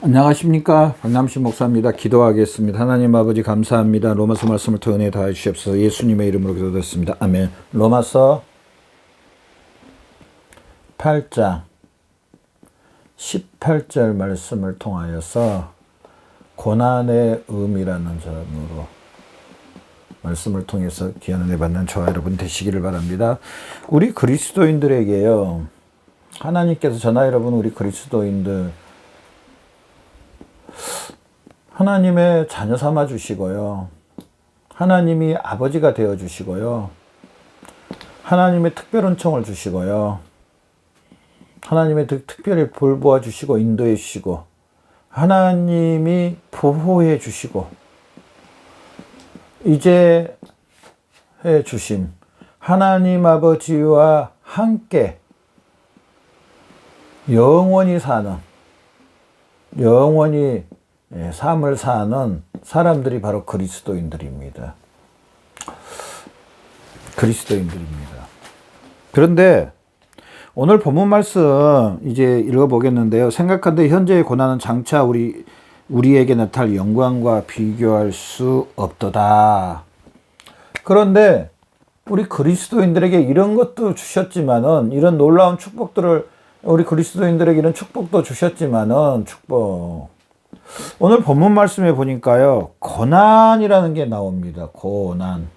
안녕하십니까, 박남신 목사입니다. 기도하겠습니다. 하나님 아버지 감사합니다. 로마서 말씀을 통해 은혜 다해 주시옵소서. 예수님의 이름으로 기도드렸습니다. 아멘. 로마서 8장 18절 말씀을 통하여서 고난의 의미라는 점으로 말씀을 통해서 귀한 은혜 받는 저와 여러분 되시기를 바랍니다. 우리 그리스도인들에게요, 하나님께서 저나 여러분 우리 그리스도인들 하나님의 자녀 삼아 주시고요, 하나님이 아버지가 되어 주시고요, 하나님의 특별 은총을 주시고요, 하나님의 특별히 볼보아 주시고 인도해 주시고 하나님이 보호해 주시고 이제 해 주심 하나님 아버지와 함께 영원히 사는, 영원히 삶을 사는 사람들이 바로 그리스도인들입니다. 그리스도인들입니다. 그런데 오늘 본문 말씀 이제 읽어보겠는데요. 생각한데 현재의 고난은 장차 우리에게 나타날 영광과 비교할 수 없도다. 그런데 우리 그리스도인들에게 이런 것도 주셨지만은, 이런 놀라운 축복들을 우리 그리스도인들에게 이런 축복도 주셨지만은, 오늘 본문 말씀에 보니까요, 고난이라는 게 나옵니다. 고난.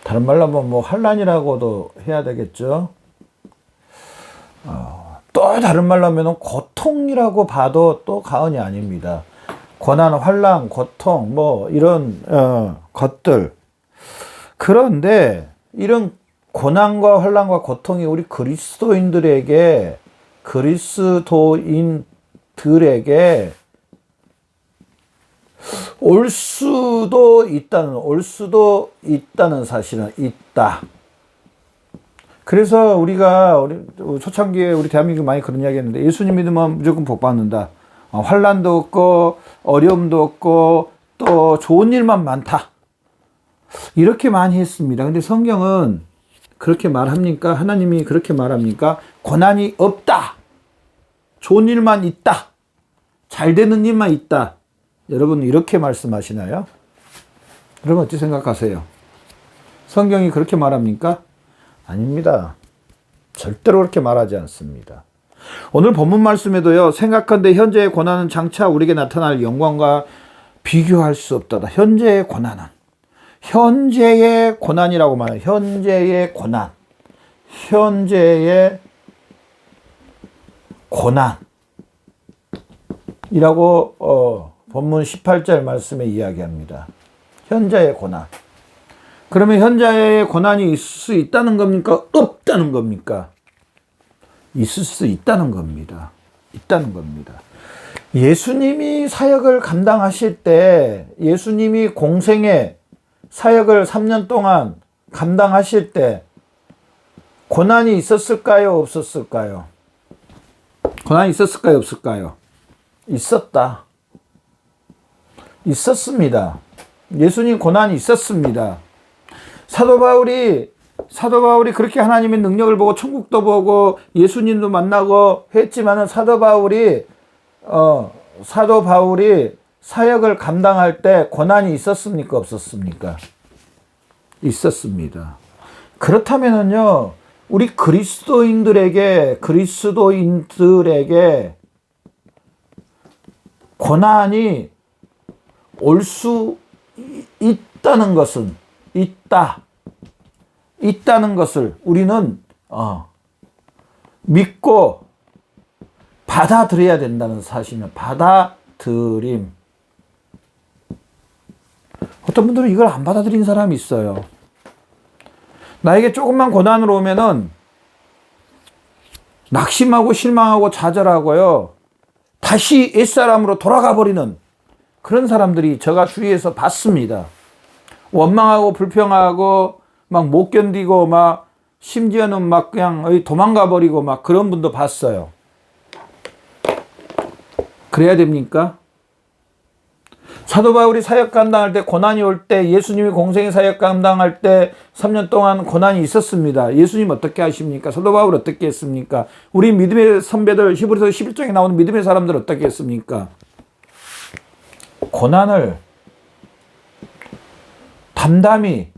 다른 말로 하면 환난이라고도 해야 되겠죠. 또 다른 말로 하면 고통이라고 봐도 또 과언이 아닙니다. 고난, 환난, 고통, 이런 것들. 그런데 이런 고난과 환난과 고통이 우리 그리스도인들에게 올 수도 있다는 사실은 있다. 그래서 우리 초창기에 우리 대한민국 많이 그런 이야기 했는데, 예수님 믿으면 무조건 복 받는다. 환난도 없고 어려움도 없고 또 좋은 일만 많다. 이렇게 많이 했습니다. 근데 성경은 그렇게 말합니까? 하나님이 그렇게 말합니까? 고난이 없다. 좋은 일만 있다. 잘 되는 일만 있다. 여러분 이렇게 말씀하시나요? 여러분 어떻게 생각하세요? 성경이 그렇게 말합니까? 아닙니다. 절대로 그렇게 말하지 않습니다. 오늘 본문 말씀에도요, 생각한데 현재의 고난은 장차 우리에게 나타날 영광과 비교할 수 없다. 현재의 고난은, 현재의 고난이라고 말해요. 현재의 고난. 현재의 고난이라고 본문 18절 말씀에 이야기합니다. 현재의 고난. 그러면 현재의 고난이 있을 수 있다는 겁니까? 없다는 겁니까? 있을 수 있다는 겁니다. 있다는 겁니다. 예수님이 사역을 감당하실 때, 예수님이 공생의 사역을 3년 동안 감당하실 때 고난이 있었을까요? 없었을까요? 고난이 있었을까요? 없을까요? 있었다. 있었습니다. 예수님 고난이 있었습니다. 사도 바울이 그렇게 하나님의 능력을 보고 천국도 보고 예수님도 만나고 했지만은 사도 바울이 사역을 감당할 때 고난이 있었습니까? 없었습니까? 있었습니다. 그렇다면은요, 우리 그리스도인들에게 고난이 올 수 있다는 것은 있다는 것을 우리는 믿고 받아들여야 된다는 사실은 받아들임. 어떤 분들은 이걸 안 받아들인 사람이 있어요. 나에게 조금만 고난으로 오면은 낙심하고 실망하고 좌절하고요, 다시 옛사람으로 돌아가 버리는 그런 사람들이 제가 주위에서 봤습니다. 원망하고 불평하고 막 못 견디고 막 심지어는 막 그냥 도망가 버리고 막 그런 분도 봤어요. 그래야 됩니까? 사도 바울이 사역 감당할 때 고난이 올 때, 예수님이 공생의 사역 감당할 때 3년 동안 고난이 있었습니다. 예수님 어떻게 하십니까? 사도 바울 어떻게 했습니까? 우리 믿음의 선배들, 히브리서 11장에 나오는 믿음의 사람들 어떻게 했습니까? 고난을 담대하게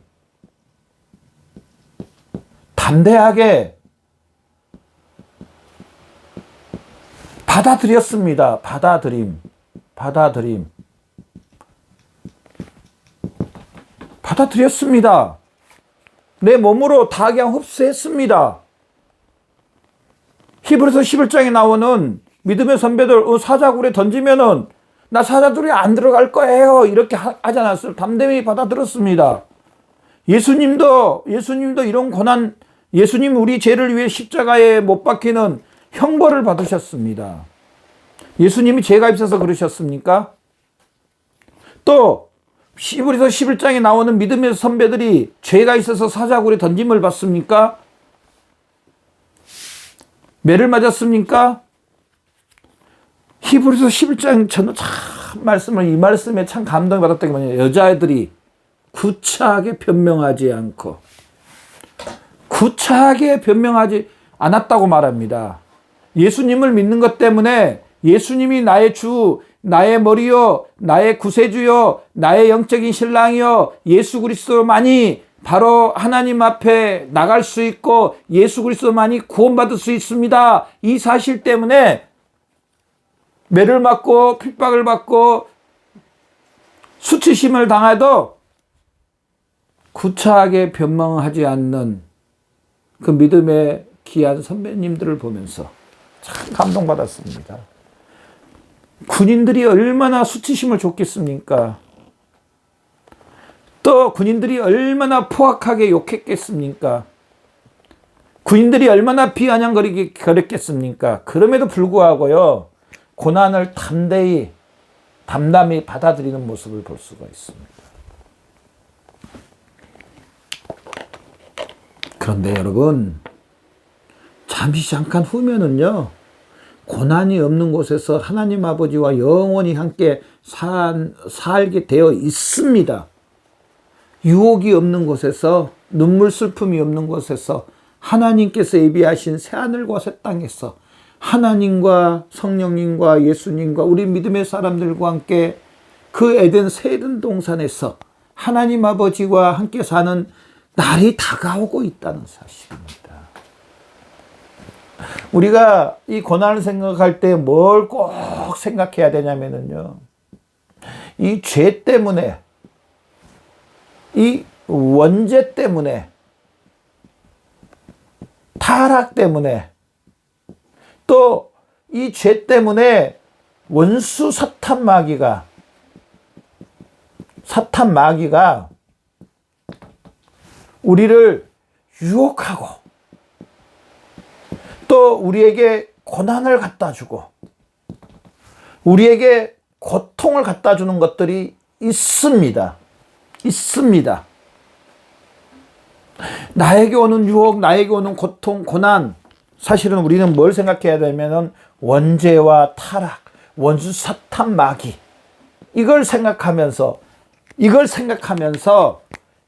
받아들였습니다. 받아들였습니다. 내 몸으로 다 그냥 흡수했습니다. 히브리서 11장에 나오는 믿음의 선배들 사자굴에 던지면은 나 사자굴에 안 들어갈 거예요. 이렇게 하지 않았어요. 담대히 받아들였습니다. 예수님도 이런 고난, 예수님 우리 죄를 위해 십자가에 못 박히는 형벌을 받으셨습니다. 예수님이 죄가 있어서 그러셨습니까? 또 히브리서 11장에 나오는 믿음의 선배들이 죄가 있어서 사자굴에 던짐을 받습니까? 매를 맞았습니까? 히브리서 11장 저는 참 이 말씀에 참 감동받았던 게 뭐냐면 여자애들이 구차하게 변명하지 않았다고 말합니다. 예수님을 믿는 것 때문에 예수님이 나의 주, 나의 머리요, 나의 구세주요, 나의 영적인 신랑이요, 예수 그리스도만이 바로 하나님 앞에 나갈 수 있고 예수 그리스도만이 구원받을 수 있습니다. 이 사실 때문에 매를 맞고 핍박을 받고 수치심을 당해도 구차하게 변명하지 않는 그 믿음의 귀한 선배님들을 보면서 참 감동받았습니다. 군인들이 얼마나 수치심을 줬겠습니까? 또 군인들이 얼마나 포악하게 욕했겠습니까? 군인들이 얼마나 비아냥거렸겠습니까? 그럼에도 불구하고요, 고난을 담담히 받아들이는 모습을 볼 수가 있습니다. 그런데 여러분, 잠깐 후면은요, 고난이 없는 곳에서 하나님 아버지와 영원히 함께 살게 되어 있습니다. 유혹이 없는 곳에서, 눈물 슬픔이 없는 곳에서, 하나님께서 예비하신 새하늘과 새 땅에서 하나님과 성령님과 예수님과 우리 믿음의 사람들과 함께 그 에덴 새 에덴 동산에서 하나님 아버지와 함께 사는 날이 다가오고 있다는 사실입니다. 우리가 이 고난을 생각할 때 뭘 꼭 생각해야 되냐면요, 이 죄 때문에, 이 원죄 때문에, 타락 때문에, 또 이 죄 때문에 원수 사탄 마귀가 우리를 유혹하고 또 우리에게 고난을 갖다 주고 우리에게 고통을 갖다 주는 것들이 있습니다. 나에게 오는 유혹, 나에게 오는 고통, 고난, 사실은 우리는 뭘 생각해야 되냐면 원죄와 타락, 원수 사탄 마귀, 이걸 생각하면서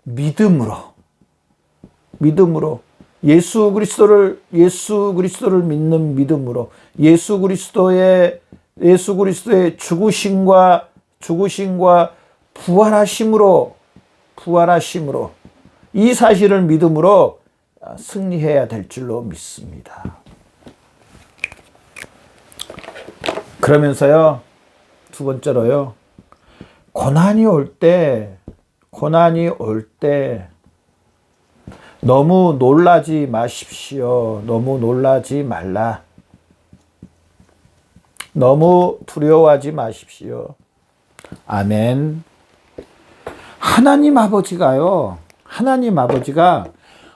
믿음으로 예수 그리스도를 믿는 믿음으로 예수 그리스도의 죽으심과 부활하심으로 이 사실을 믿음으로 승리해야 될 줄로 믿습니다. 그러면서요, 두 번째로요, 고난이 올 때 너무 놀라지 마십시오. 너무 놀라지 말라. 너무 두려워하지 마십시오. 아멘. 하나님 아버지가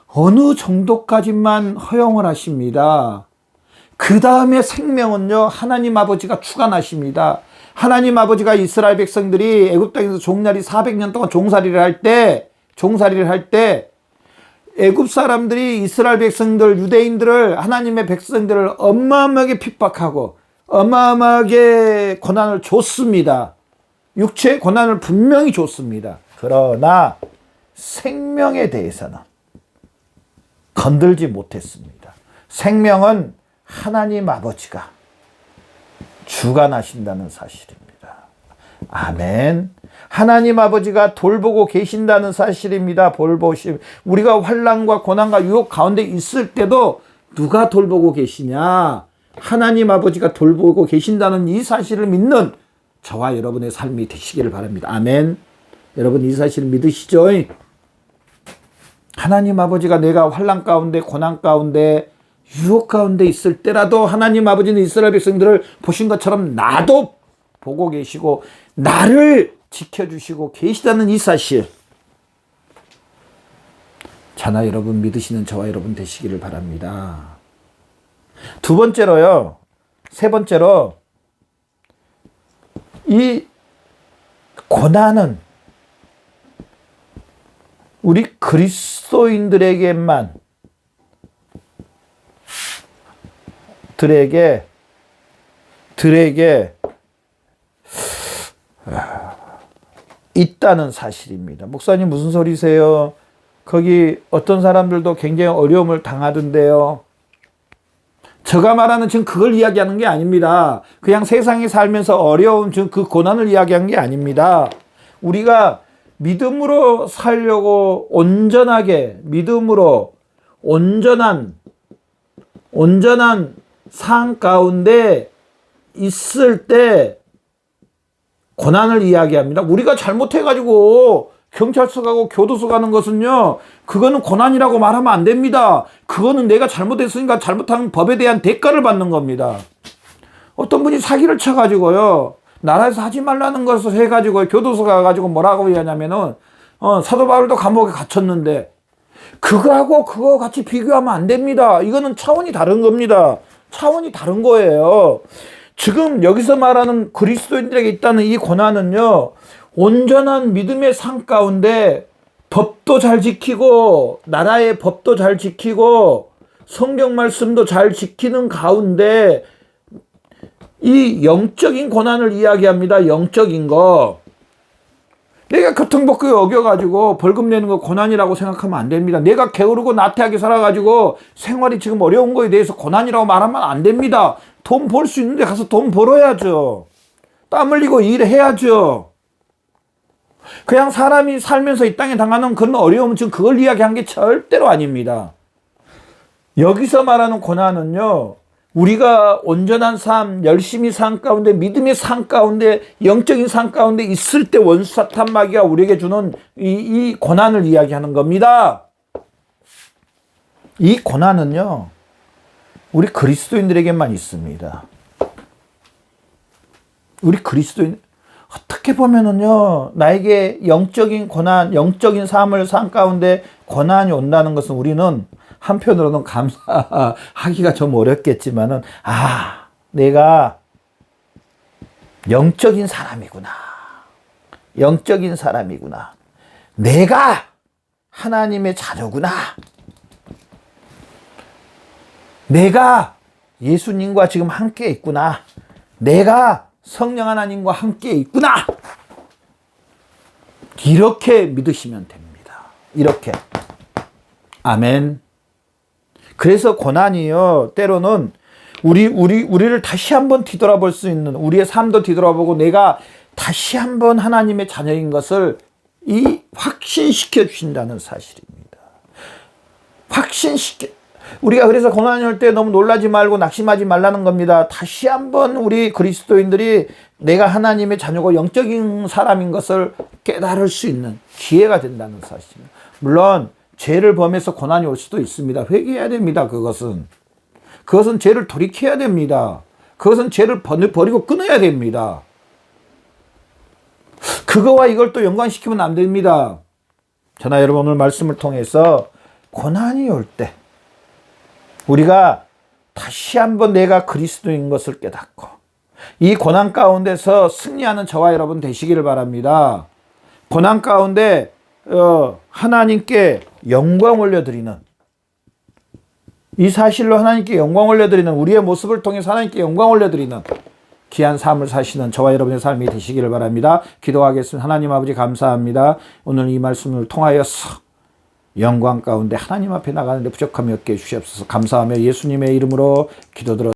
어느 정도까지만 허용을 하십니다. 그 다음에 생명은요, 하나님 아버지가 주관하십니다. 하나님 아버지가 이스라엘 백성들이 애굽 땅에서 종살이 400년 동안 종살이를 할 때 애굽 사람들이 이스라엘 백성들, 유대인들을, 하나님의 백성들을 어마어마하게 핍박하고 어마어마하게 고난을 줬습니다. 육체의 고난을 분명히 줬습니다. 그러나 생명에 대해서는 건들지 못했습니다. 생명은 하나님 아버지가 주관하신다는 사실입니다. 아멘. 하나님 아버지가 돌보고 계신다는 사실입니다. 돌보심. 우리가 환난과 고난과 유혹 가운데 있을 때도 누가 돌보고 계시냐? 하나님 아버지가 돌보고 계신다는 이 사실을 믿는 저와 여러분의 삶이 되시기를 바랍니다. 아멘. 여러분 이 사실 믿으시죠? 하나님 아버지가 내가 환난 가운데 고난 가운데 유혹 가운데 있을 때라도 하나님 아버지는 이스라엘 백성들을 보신 것처럼 나도 보고 계시고 나를 지켜주시고 계시다는 이 사실, 자나 여러분 믿으시는 저와 여러분 되시기를 바랍니다. 두 번째로요, 세 번째로, 이 고난은 우리 그리스도인들에게만 들에게 있다는 사실입니다. 목사님 무슨 소리세요? 거기 어떤 사람들도 굉장히 어려움을 당하던데요. 제가 말하는 지금 그걸 이야기하는 게 아닙니다. 그냥 세상에 살면서 어려움, 지금 그 고난을 이야기한 게 아닙니다. 우리가 믿음으로 살려고 온전하게, 믿음으로 온전한 삶 가운데 있을 때 고난을 이야기합니다. 우리가 잘못해가지고 경찰서 가고 교도소 가는 것은요, 그거는 고난이라고 말하면 안 됩니다. 그거는 내가 잘못했으니까 잘못한 법에 대한 대가를 받는 겁니다. 어떤 분이 사기를 쳐가지고요, 나라에서 하지 말라는 것을 해가지고 교도소 가가지고 뭐라고 얘기하냐면은 사도 바울도 감옥에 갇혔는데, 그거하고 그거 같이 비교하면 안 됩니다. 이거는 차원이 다른 겁니다. 차원이 다른 거예요. 지금 여기서 말하는 그리스도인들에게 있다는 이 고난은요, 온전한 믿음의 삶 가운데 법도 잘 지키고 나라의 법도 잘 지키고 성경 말씀도 잘 지키는 가운데 이 영적인 고난을 이야기합니다. 영적인 거. 내가 교통법규 어겨가지고 벌금 내는 거 고난이라고 생각하면 안 됩니다. 내가 게으르고 나태하게 살아가지고 생활이 지금 어려운 거에 대해서 고난이라고 말하면 안 됩니다. 돈 벌 수 있는데 가서 돈 벌어야죠. 땀 흘리고 일해야죠. 그냥 사람이 살면서 이 땅에 당하는 그런 어려움, 지금 그걸 이야기한 게 절대로 아닙니다. 여기서 말하는 고난은요, 우리가 온전한 삶, 열심히 삶 가운데, 믿음의 삶 가운데, 영적인 삶 가운데 있을 때 원수 사탄 마귀가 우리에게 주는 이 고난을 이야기하는 겁니다. 이 고난은요, 우리 그리스도인들에게만 있습니다. 우리 그리스도인, 어떻게 보면은요, 나에게 영적인 고난, 영적인 삶을 삶 가운데 고난이 온다는 것은 우리는 한편으로는 감사하기가 좀 어렵겠지만은, 내가 영적인 사람이구나. 영적인 사람이구나. 내가 하나님의 자녀구나. 내가 예수님과 지금 함께 있구나. 내가 성령 하나님과 함께 있구나. 이렇게 믿으시면 됩니다. 이렇게. 아멘. 그래서 고난이요, 때로는 우리를 다시 한번 뒤돌아볼 수 있는, 우리의 삶도 뒤돌아보고 내가 다시 한번 하나님의 자녀인 것을 확신시켜 주신다는 사실입니다. 우리가 그래서 고난이 올 때 너무 놀라지 말고 낙심하지 말라는 겁니다. 다시 한번 우리 그리스도인들이 내가 하나님의 자녀고 영적인 사람인 것을 깨달을 수 있는 기회가 된다는 사실입니다. 물론 죄를 범해서 고난이 올 수도 있습니다. 회개해야 됩니다. 그것은 죄를 돌이켜야 됩니다. 그것은 죄를 버리고 끊어야 됩니다. 그거와 이걸 또 연관시키면 안 됩니다. 저나 여러분, 오늘 말씀을 통해서 고난이 올 때 우리가 다시 한번 내가 그리스도인 것을 깨닫고 이 고난 가운데서 승리하는 저와 여러분 되시기를 바랍니다. 고난 가운데 하나님께 영광 올려드리는, 이 사실로 하나님께 영광 올려드리는, 우리의 모습을 통해서 하나님께 영광 올려드리는 귀한 삶을 사시는 저와 여러분의 삶이 되시기를 바랍니다. 기도하겠습니다. 하나님 아버지 감사합니다. 오늘 이 말씀을 통하여서 영광 가운데 하나님 앞에 나가는데 부족함이 없게 해주시옵소서. 감사하며 예수님의 이름으로 기도드렸습니다.